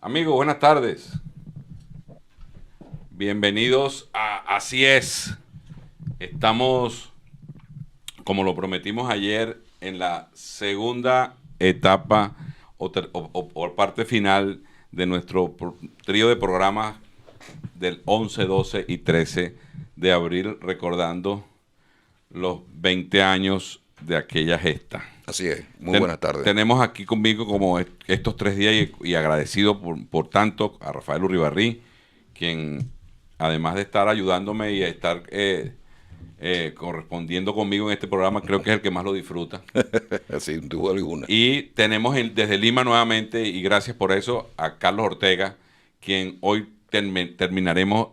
Amigos, buenas tardes. Bienvenidos a Así es. Estamos, como lo prometimos ayer, en la segunda etapa o parte final de nuestro trío de programas del 11, 12 y 13 de abril, recordando los 20 años de aquella gesta. Así es, muy buenas tardes. Tenemos aquí conmigo como estos 3 días y agradecido por tanto a Rafael Uribarri, quien además de estar ayudándome y estar correspondiendo conmigo en este programa, creo que es el que más lo disfruta. Sin duda alguna. Y tenemos desde Lima nuevamente, y gracias por eso, a Carlos Ortega, quien hoy terminaremos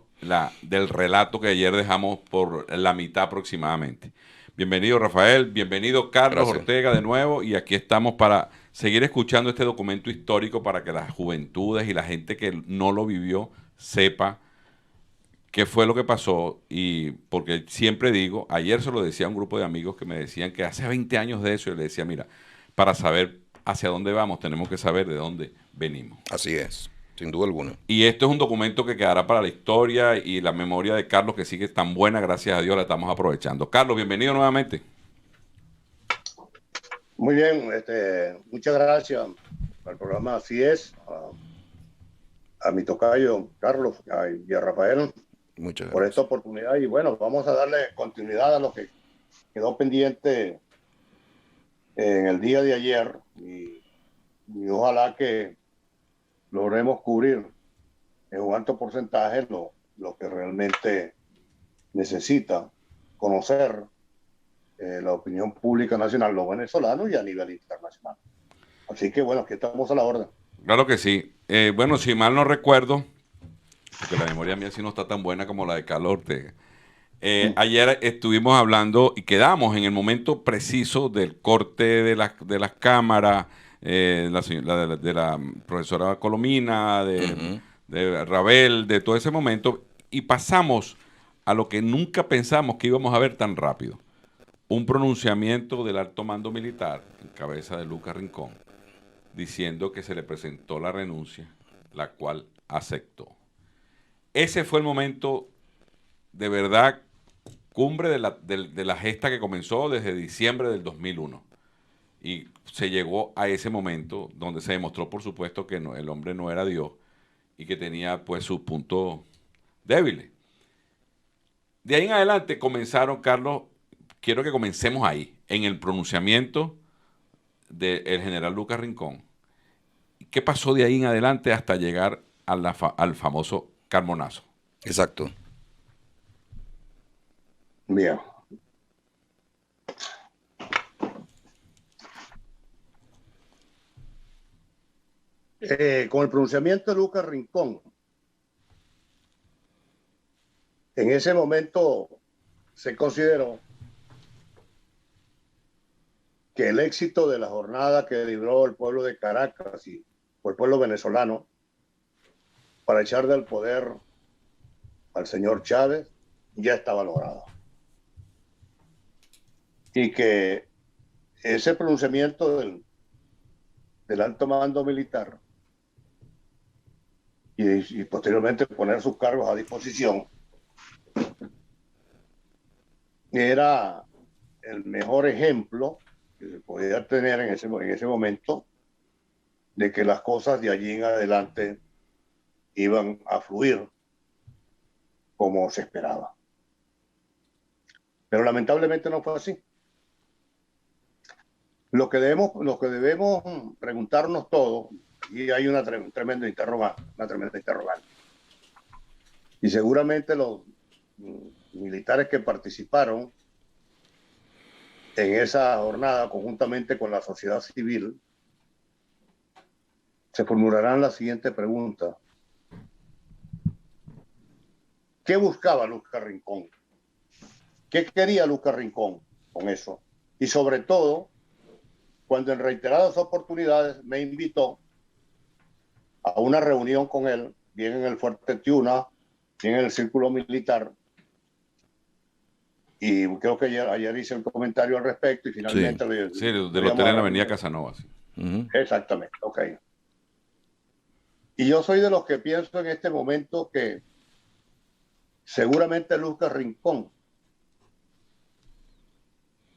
del relato que ayer dejamos por la mitad aproximadamente. Bienvenido Rafael, bienvenido Carlos Gracias. Ortega de nuevo, y aquí estamos para seguir escuchando este documento histórico para que las juventudes y la gente que no lo vivió sepa qué fue lo que pasó. Y porque siempre digo, ayer se lo decía a un grupo de amigos que me decían que hace 20 años de eso, y le decía, mira, para saber hacia dónde vamos tenemos que saber de dónde venimos. Así es, sin duda alguna. Y esto es un documento que quedará para la historia y la memoria de Carlos, que sigue tan buena, gracias a Dios la estamos aprovechando. Carlos, bienvenido nuevamente. Muy bien, muchas gracias al programa Así es, a mi tocayo Carlos y a Rafael Muchas por gracias. esta oportunidad. Y bueno, vamos a darle continuidad a lo que quedó pendiente en el día de ayer y ojalá que logremos cubrir en un alto porcentaje lo que realmente necesita conocer la opinión pública nacional, los venezolanos y a nivel internacional. Así que bueno, aquí estamos a la orden. Claro que sí. Bueno, si mal no recuerdo, porque la memoria mía sí no está tan buena como la de Carlos Ortega. Ayer estuvimos hablando y quedamos en el momento preciso del corte de las cámaras, de la profesora Colomina, de Rabel, de todo ese momento, y pasamos a lo que nunca pensamos que íbamos a ver tan rápido. Un pronunciamiento del alto mando militar, en cabeza de Lucas Rincón, diciendo que se le presentó la renuncia, la cual aceptó. Ese fue el momento de verdad cumbre de la gesta que comenzó desde diciembre del 2001. Y se llegó a ese momento donde se demostró, por supuesto, que el hombre no era Dios y que tenía pues sus puntos débiles. De ahí en adelante comenzaron, Carlos, quiero que comencemos ahí, en el pronunciamiento del general Lucas Rincón. ¿Qué pasó de ahí en adelante hasta llegar al famoso Carbonazo? Exacto. Bien. Con el pronunciamiento de Lucas Rincón, en ese momento se consideró que el éxito de la jornada que libró el pueblo de Caracas y el pueblo venezolano para echar del poder al señor Chávez ya estaba logrado. Y que ese pronunciamiento del alto mando militar y posteriormente poner sus cargos a disposición era el mejor ejemplo que se podía tener en ese momento de que las cosas de allí en adelante iban a fluir como se esperaba. Pero lamentablemente no fue así. Lo que debemos preguntarnos todos, y hay una tremenda interrogante. Y seguramente los militares que participaron en esa jornada conjuntamente con la sociedad civil se formularán la siguiente pregunta: ¿qué buscaba Lucas Rincón? ¿Qué quería Lucas Rincón con eso? Y sobre todo, cuando en reiteradas oportunidades me invitó a una reunión con él, bien en el Fuerte Tiuna, bien en el Círculo Militar, y creo que ayer hice el comentario al respecto y finalmente... Sí, del hotel en la avenida Casanova. Sí. Exactamente, ok. Y yo soy de los que pienso en este momento que seguramente Lucas Rincón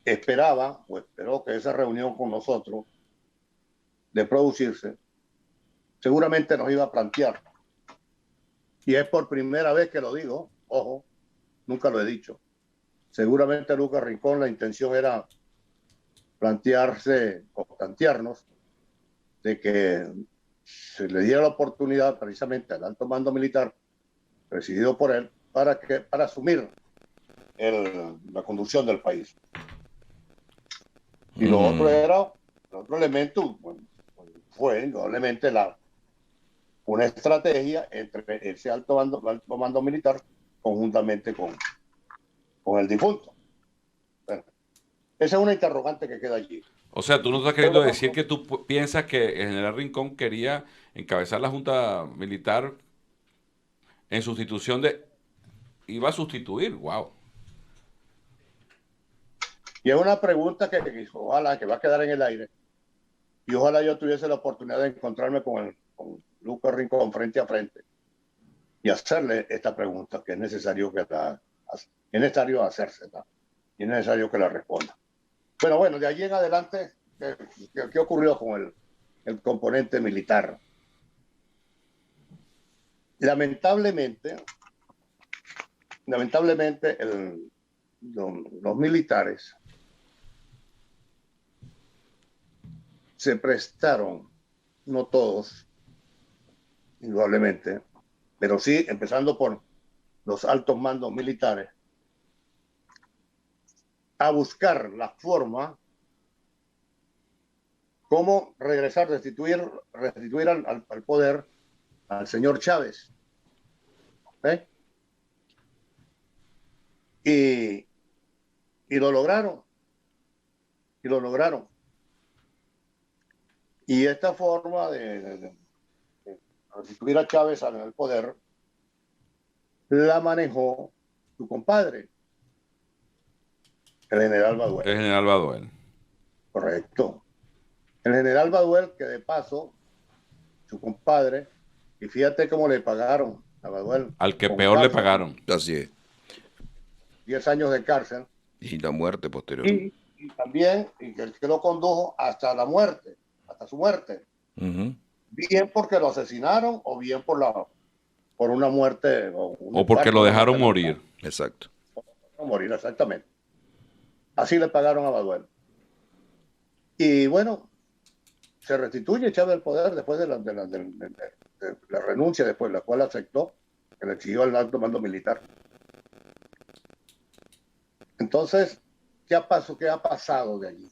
esperaba o esperó que esa reunión con nosotros de producirse seguramente nos iba a plantear. Y es por primera vez que lo digo, ojo, nunca lo he dicho. Seguramente Lucas Rincón la intención era plantearse o plantearnos de que se le diera la oportunidad precisamente al alto mando militar presidido por él para asumir la conducción del país. Y lo otro era, el otro elemento fue indudablemente una estrategia entre ese alto mando militar conjuntamente con el difunto. Bueno, esa es una interrogante que queda allí. O sea, tú no estás queriendo decir que tú piensas que el general Rincón quería encabezar la Junta Militar en sustitución de... Iba a sustituir, wow. Y es una pregunta que ojalá que va a quedar en el aire. Y ojalá yo tuviese la oportunidad de encontrarme con Lucas Rincón frente a frente y hacerle esta pregunta que es necesario es necesario hacérsela y es necesario que la responda. Bueno, de allí en adelante, ¿qué ocurrió con el componente militar? Lamentablemente, los militares se prestaron, no todos, indudablemente, pero sí, empezando por los altos mandos militares, a buscar la forma cómo regresar, restituir al poder al señor Chávez. ¿Eh? Y lo lograron. Y lo lograron. Y esta forma de restituir a Chávez al poder la manejó su compadre, el general Baduel. El general Baduel. Correcto. El general Baduel, que de paso, su compadre, y fíjate cómo le pagaron a Baduel. Al que peor le pagaron. Así es. 10 años de cárcel. Y la muerte posterior. Y también, y que lo condujo hasta la muerte, hasta su muerte. Bien porque lo asesinaron o bien por una muerte. O porque lo dejaron morir. Exacto. Morir, exactamente. Así le pagaron a Baduel. Y bueno, se restituye Chávez al poder después de la renuncia, después la cual aceptó, que le exigió al alto mando militar. Entonces, ¿qué ha pasado de allí?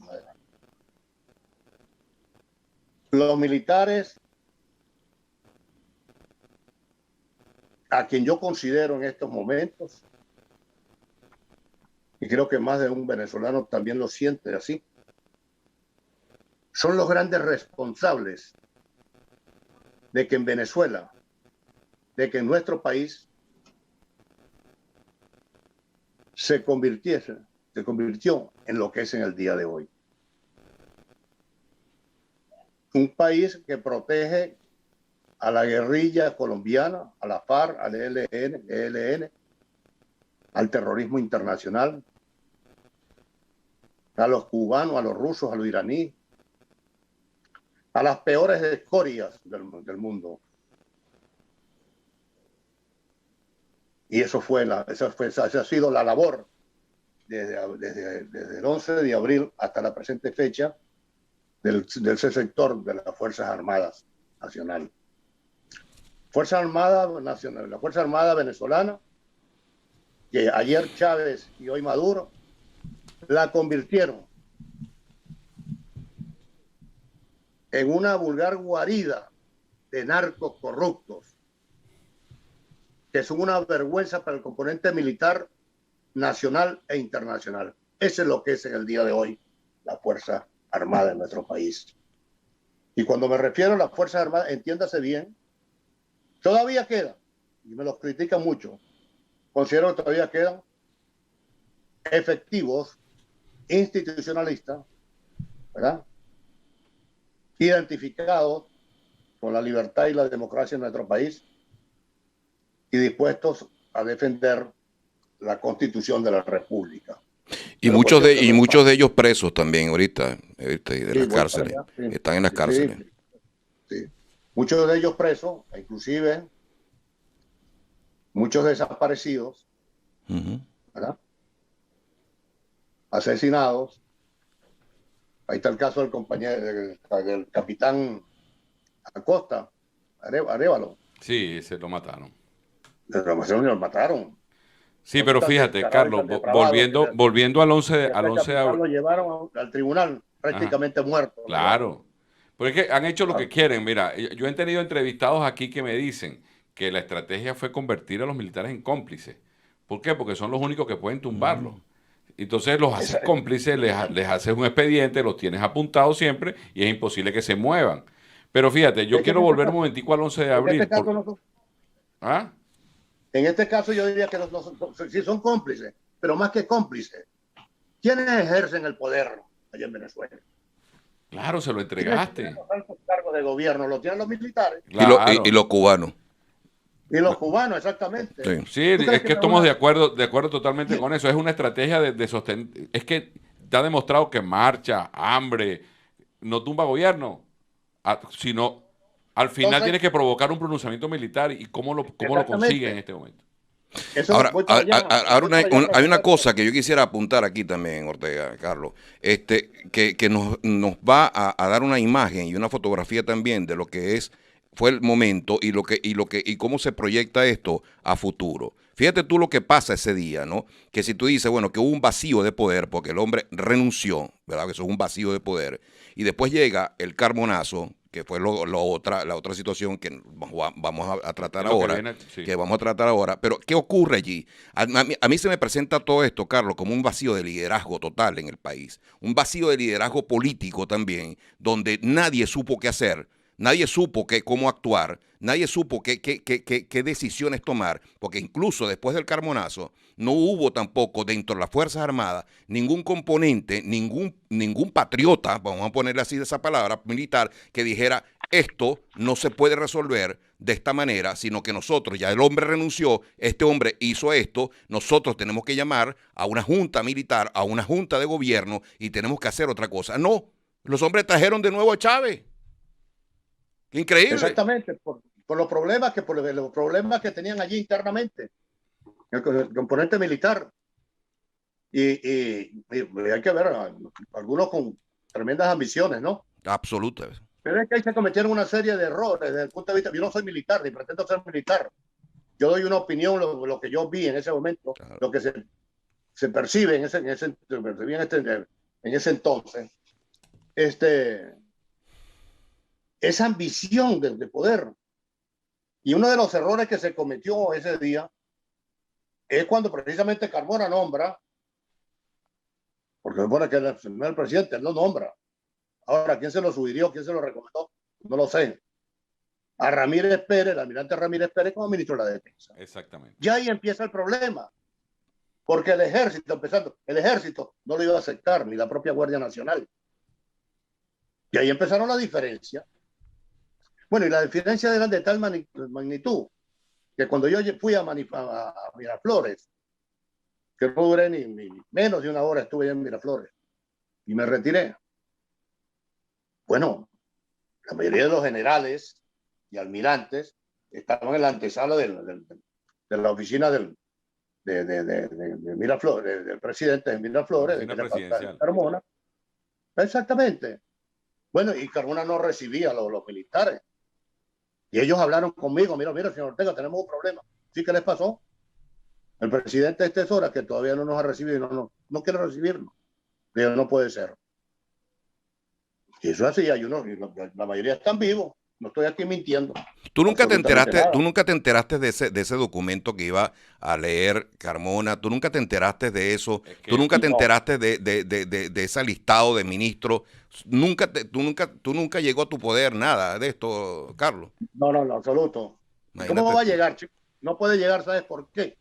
Los militares, a quien yo considero en estos momentos, y creo que más de un venezolano también lo siente así, son los grandes responsables de que en Venezuela, de que en nuestro país se convirtió en lo que es en el día de hoy. Un país que protege a la guerrilla colombiana, a la FARC, al ELN, al terrorismo internacional, a los cubanos, a los rusos, a los iraníes, a las peores escorias del mundo. Y esa ha sido la labor desde el 11 de abril hasta la presente fecha del sector de las Fuerzas Armadas Nacionales. Fuerza Armada Nacional, la Fuerza Armada Venezolana, que ayer Chávez y hoy Maduro la convirtieron en una vulgar guarida de narcos corruptos que son una vergüenza para el componente militar nacional e internacional. Eso es lo que es en el día de hoy la Fuerza Armada de nuestro país. Y cuando me refiero a las Fuerzas Armadas, entiéndase bien, todavía quedan, y me los critican mucho, considero que todavía quedan efectivos, institucionalistas, ¿verdad? Identificados por la libertad y la democracia en nuestro país y dispuestos a defender la Constitución de la República. Y muchos de ellos presos también ahorita de las Sí, cárceles. sí. Están en las cárceles. Sí. Muchos de ellos presos, inclusive muchos desaparecidos, ¿verdad? Asesinados. Ahí está el caso del compañero, del capitán Acosta, Arévalo. Sí, se lo mataron. Lo mataron. Sí, pero fíjate, Carlos, volviendo al 11 de abril. Lo llevaron al tribunal prácticamente muerto. Claro. Porque es que han hecho lo que Claro. quieren. Mira, yo he tenido entrevistados aquí que me dicen que la estrategia fue convertir a los militares en cómplices. ¿Por qué? Porque son los únicos que pueden tumbarlos. Entonces los haces cómplices, les haces un expediente, los tienes apuntados siempre y es imposible que se muevan. Pero fíjate, yo quiero volver un momentico al 11 de abril. ¿Ah? En este caso yo diría que sí son cómplices, pero más que cómplices. ¿Quiénes ejercen el poder allá en Venezuela? Claro, se lo entregaste. Los altos cargos de gobierno los tienen los militares. Claro. Y los cubanos. Y los cubanos, exactamente. Sí, es que estamos de acuerdo totalmente con eso. Es una estrategia de sostener. Es que está demostrado que marcha, hambre, no tumba gobierno, sino al final Entonces, tienes que provocar un pronunciamiento militar. ¿Y cómo lo consigue en este momento? Ahora, hay una cosa que yo quisiera apuntar aquí también, Ortega, Carlos, que nos va a dar una imagen y una fotografía también de lo que fue el momento y cómo se proyecta esto a futuro. Fíjate tú lo que pasa ese día, ¿no? Que si tú dices, bueno, que hubo un vacío de poder porque el hombre renunció, ¿verdad? Que eso es un vacío de poder. Y después llega el Carbonazo, que fue la otra situación que vamos a tratar ahora, que vamos a tratar ahora. Pero, ¿qué ocurre allí? A mí se me presenta todo esto, Carlos, como un vacío de liderazgo total en el país. Un vacío de liderazgo político también, donde nadie supo qué hacer. Nadie supo cómo actuar, nadie supo qué decisiones tomar, porque incluso después del Carbonazo no hubo tampoco dentro de las Fuerzas Armadas ningún componente, ningún patriota, vamos a ponerle así de esa palabra, militar, que dijera esto no se puede resolver de esta manera, sino que nosotros, ya el hombre renunció, este hombre hizo esto, nosotros tenemos que llamar a una junta militar, a una junta de gobierno y tenemos que hacer otra cosa. No, los hombres trajeron de nuevo a Chávez. Increíble. Exactamente, por los problemas que tenían allí internamente, el componente militar. Y hay que ver, algunos con tremendas ambiciones, ¿no? Absoluta. Pero es que ahí se cometieron una serie de errores desde el punto de vista. Yo no soy militar, ni pretendo ser militar. Yo doy una opinión, lo que yo vi en ese momento, claro. Lo que se percibe en ese entonces. Esa ambición de poder. Y uno de los errores que se cometió ese día es cuando precisamente Carmona nombra, porque supone que el presidente, él lo nombra. Ahora, ¿quién se lo sugirió? ¿Quién se lo recomendó? No lo sé. A Ramírez Pérez, el almirante Ramírez Pérez como ministro de la Defensa. Exactamente. Ya ahí empieza el problema. Porque el ejército no lo iba a aceptar, ni la propia Guardia Nacional. Y ahí empezaron las diferencias. Bueno, y la diferencia eran de tal magnitud que cuando yo fui a Miraflores, que no duré ni menos de una hora, estuve en Miraflores y me retiré. Bueno, la mayoría de los generales y almirantes estaban en la antesala de la oficina de Miraflores, del presidente de Miraflores, de Carmona. Exactamente. Bueno, y Carmona no recibía a los militares. Y ellos hablaron conmigo, mira, señor Ortega, tenemos un problema. ¿Sí que les pasó? El presidente de Tesora, que todavía no nos ha recibido y no quiere recibirnos. Pero no puede ser. Y eso es así, la mayoría están vivos. No estoy aquí mintiendo. ¿Tú nunca te enteraste de ese documento que iba a leer Carmona? ¿Tú nunca te enteraste de eso? ¿Tú nunca te enteraste de ese listado de ministros? ¿Tú nunca llegó a tu poder nada de esto, Carlos? No, absoluto. Imagínate. ¿Cómo va a llegar, chico? No puede llegar, ¿sabes por qué?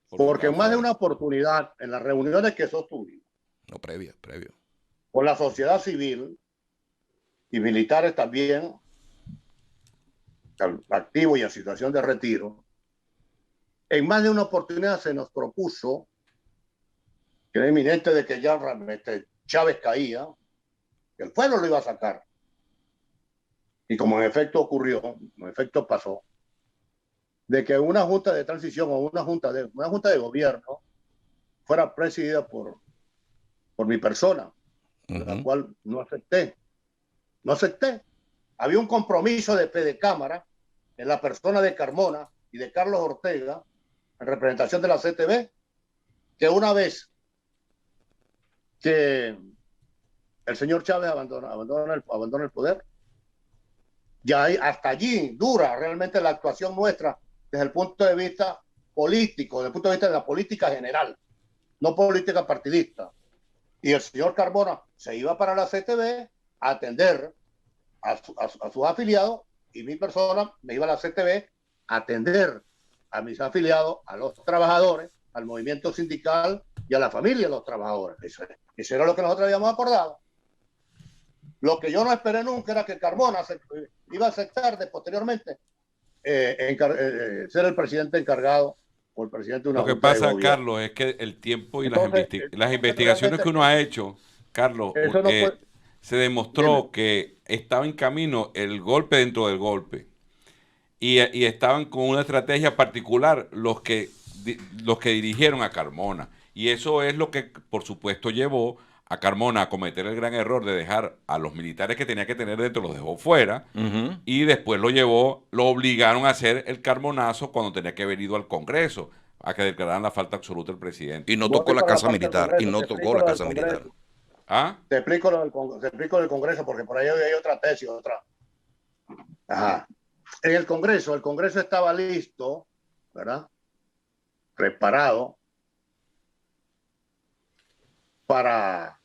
Porque en más de una oportunidad, en las reuniones que sostuvimos. No, previo. Con la sociedad civil y militares también, activo y en situación de retiro, en más de una oportunidad se nos propuso que era inminente de que ya Chávez caía, que el pueblo lo iba a sacar. Y como en efecto ocurrió, en efecto pasó, de que una junta de transición o una junta de gobierno fuera presidida por mi persona, la cual no acepté. No acepté. Había un compromiso de fe de cámara en la persona de Carmona y de Carlos Ortega, en representación de la CTV, que una vez que el señor Chávez abandona el poder, ya hasta allí dura realmente la actuación nuestra desde el punto de vista político, desde el punto de vista de la política general, no política partidista. Y el señor Carmona se iba para la CTV a atender a sus afiliados, y mi persona me iba a la CTV a atender a mis afiliados, a los trabajadores, al movimiento sindical y a la familia de los trabajadores. Eso era lo que nosotros habíamos acordado. Lo que yo no esperé nunca era que Carmona iba a aceptar posteriormente ser el presidente encargado o el presidente de una Lo que junta de pasa, gobierno. Carlos, es que el tiempo y Entonces, las investigaciones que uno ha hecho, Carlos, eso no puede, se demostró dime. que estaba en camino el golpe dentro del golpe. Y estaban con una estrategia particular los que dirigieron a Carmona. Y eso es lo que, por supuesto, llevó a Carmona a cometer el gran error de dejar a los militares que tenía que tener dentro, los dejó fuera, y después lo obligaron a hacer el carmonazo cuando tenía que haber ido al Congreso, a que declararan la falta absoluta del presidente. Y no tocó la Casa Militar. Y no tocó la Casa Militar. ¿Ah? Te explico del Congreso, porque por ahí hay otra tesis, otra. Ajá. En el Congreso estaba listo, ¿verdad? Preparado para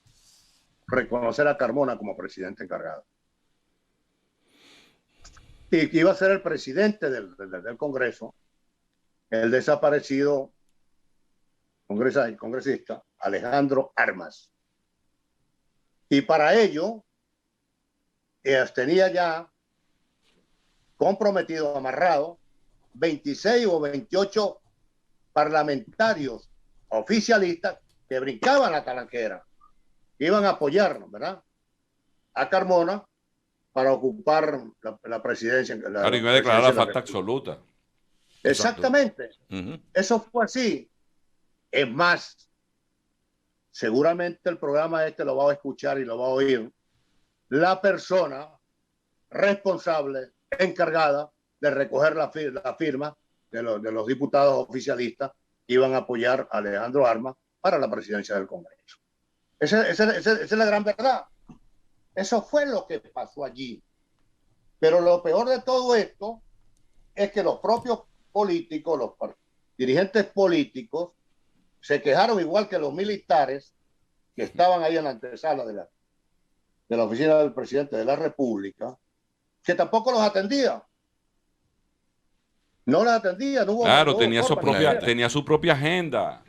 reconocer a Carmona como presidente encargado. Y que iba a ser el presidente del Congreso, el desaparecido congresista Alejandro Armas. Y para ello, tenía ya comprometido, amarrado, 26 o 28 parlamentarios oficialistas que brincaban la talanquera, que iban a apoyarnos, ¿verdad?, a Carmona para ocupar la presidencia. Claro, iba a declarar la falta absoluta. Exactamente. Eso fue así. Es más, seguramente el programa lo va a escuchar y lo va a oír la persona responsable, encargada de recoger la firma de los diputados oficialistas que iban a apoyar a Alejandro Armas para la presidencia del Congreso. Esa es la gran verdad. Eso fue lo que pasó allí. Pero lo peor de todo esto es que los propios políticos, los dirigentes políticos, se quejaron igual que los militares que estaban ahí en la antesala de la oficina del presidente de la República, que tampoco los atendía. No los atendía, no hubo. Claro, tenía su propia agenda.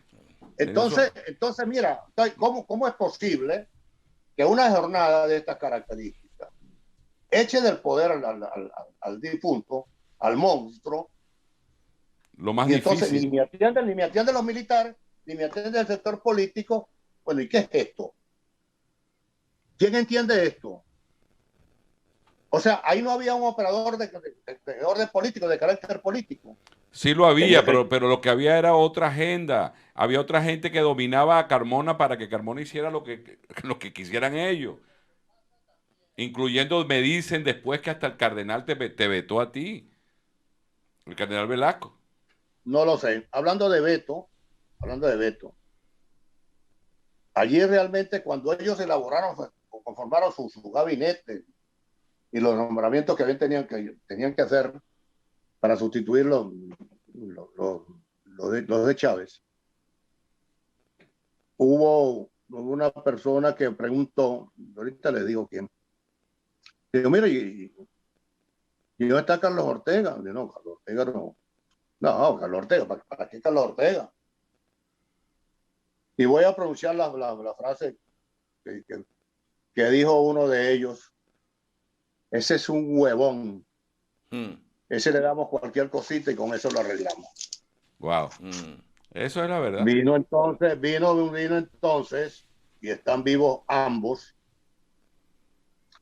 Entonces, mira, ¿cómo es posible que una jornada de estas características eche del poder al difunto, al monstruo? Lo más entonces, difícil. Ni me atienden los militares, ni me atiende el sector político. Bueno, ¿y qué es esto? ¿Quién entiende esto? O sea, ahí no había un operador de orden político, de carácter político. Sí lo había, pero lo que había era otra agenda. Había otra gente que dominaba a Carmona para que Carmona hiciera lo que quisieran ellos. Incluyendo, me dicen después que hasta el cardenal te vetó a ti. El cardenal Velasco. No lo sé. Hablando de veto, allí realmente cuando ellos elaboraron o conformaron su gabinete y los nombramientos que tenían que hacer para sustituir los de Chávez, hubo una persona que preguntó, ahorita les digo quién, digo, mira, ¿y dónde está Carlos Ortega? Digo, no, Carlos Ortega no. No, Carlos Ortega, ¿para qué Carlos Ortega? Y voy a pronunciar la frase que dijo uno de ellos. Ese es un huevón. ese le damos cualquier cosita y con eso lo arreglamos. Wow. Eso es la verdad. Vino entonces, y están vivos ambos.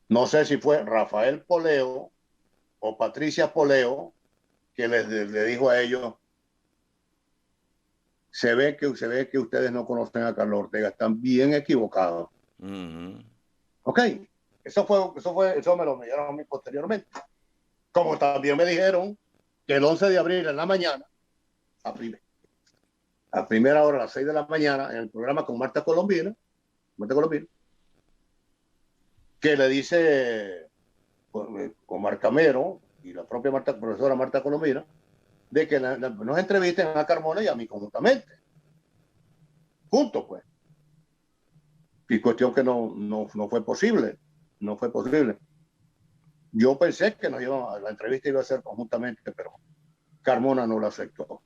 No sé si fue Rafael Poleo o Patricia Poleo que le dijo a ellos: se ve que ustedes no conocen a Carlos Ortega, están bien equivocados. Ok, eso me lo dijeron a mí posteriormente. Como también me dijeron que el 11 de abril en la mañana, a primera hora, a las 6 de la mañana, en el programa con Marta Colombina, que le dice con Marcamero y la propia profesora Marta Colombina, de que nos entrevisten a Carmona y a mí conjuntamente. Juntos, pues. Y cuestión que no fue posible. No fue posible. Yo pensé que la entrevista iba a ser conjuntamente, pero Carmona no la aceptó.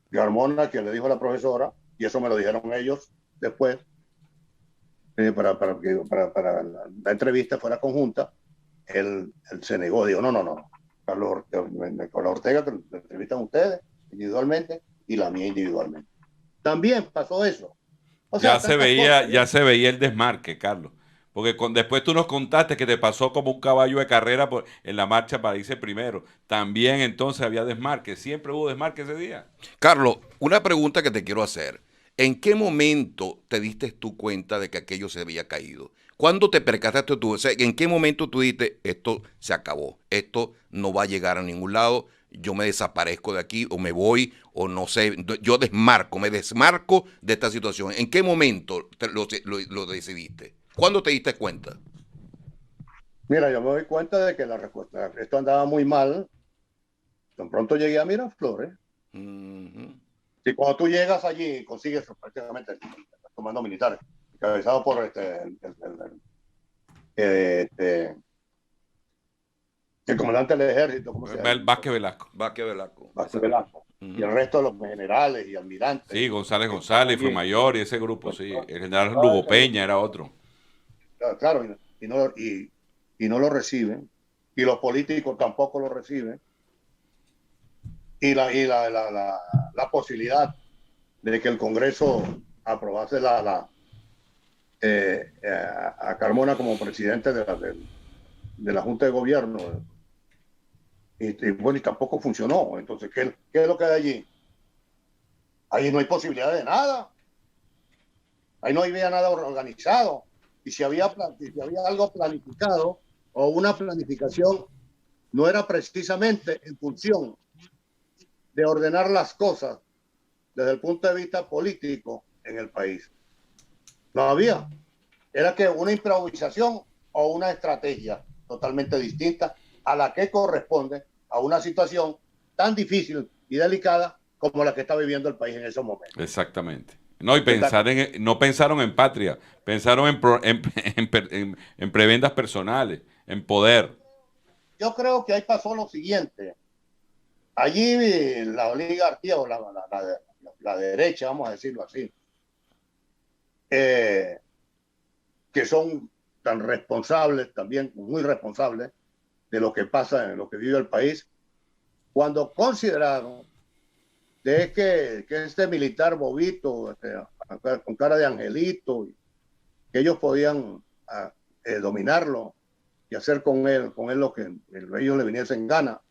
Carmona, que le dijo a la profesora, y eso me lo dijeron ellos después, para la entrevista fuera conjunta, él se negó, dijo: no. Carlos Ortega, que lo entrevistan ustedes individualmente y la mía individualmente. También pasó eso. O sea, ya se veía el desmarque, Carlos. Porque después tú nos contaste que te pasó como un caballo de carrera en la marcha para irse primero. También entonces había desmarque. Siempre hubo desmarque ese día. Carlos, una pregunta que te quiero hacer. ¿En qué momento te diste tú cuenta de que aquello se había caído? ¿Cuándo te percataste tú? O sea, ¿en qué momento tú dijiste: esto se acabó, esto no va a llegar a ningún lado, yo me desaparezco de aquí o me voy o no sé, yo me desmarco de esta situación? ¿En qué momento lo decidiste? ¿Cuándo te diste cuenta? Mira, yo me doy cuenta de que esto andaba muy mal. Tan pronto llegué a Miraflores. Si cuando tú llegas allí consigues prácticamente comando militar, encabezado por el comandante del ejército, ¿cómo se llama? Vázquez Velasco. Y el resto de los generales y almirantes. Sí, González fue mayor y ese grupo, sí. El general Lugo Peña era otro. Claro, y no lo reciben. Y los políticos tampoco lo reciben. Y la posibilidad de que el Congreso aprobase a Carmona como presidente de la Junta de Gobierno. Y tampoco funcionó. Entonces, ¿qué es lo que hay allí? Ahí no hay posibilidad de nada. Ahí no había nada organizado. Y si había algo planificado o una planificación, no era precisamente en función de ordenar las cosas desde el punto de vista político en el país. No había. Era que una improvisación o una estrategia totalmente distinta a la que corresponde a una situación tan difícil y delicada como la que está viviendo el país en esos momentos. Exactamente. No, y no pensaron en patria, pensaron en prebendas personales, en poder. Yo creo que ahí pasó lo siguiente. Allí la oligarquía o la derecha, vamos a decirlo así, que son tan responsables, también muy responsables de lo que pasa, en lo que vive el país, cuando consideraron de que este militar bobito, con cara de angelito, que ellos podían dominarlo y hacer con él lo que ellos le viniesen en gana.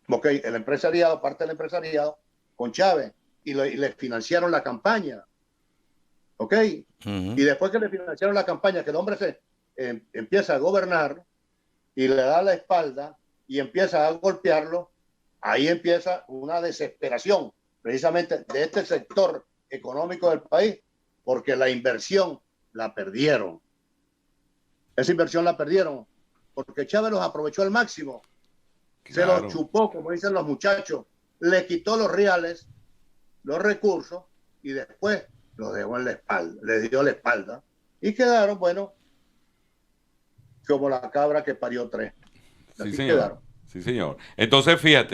Ok, el empresariado, parte del empresariado, con Chávez, y le financiaron la campaña. Ok, y después que le financiaron la campaña, que el hombre empieza a gobernar y le da la espalda y empieza a golpearlo, ahí empieza una desesperación precisamente de este sector económico del país, porque la inversión la perdieron. Esa inversión la perdieron porque Chávez los aprovechó al máximo. Claro. Se los chupó, como dicen los muchachos, le quitó los reales, los recursos, y después los dejó en la espalda, les dio la espalda, y quedaron, bueno, como la cabra que parió tres. Sí, señor. Sí, señor. Entonces, fíjate.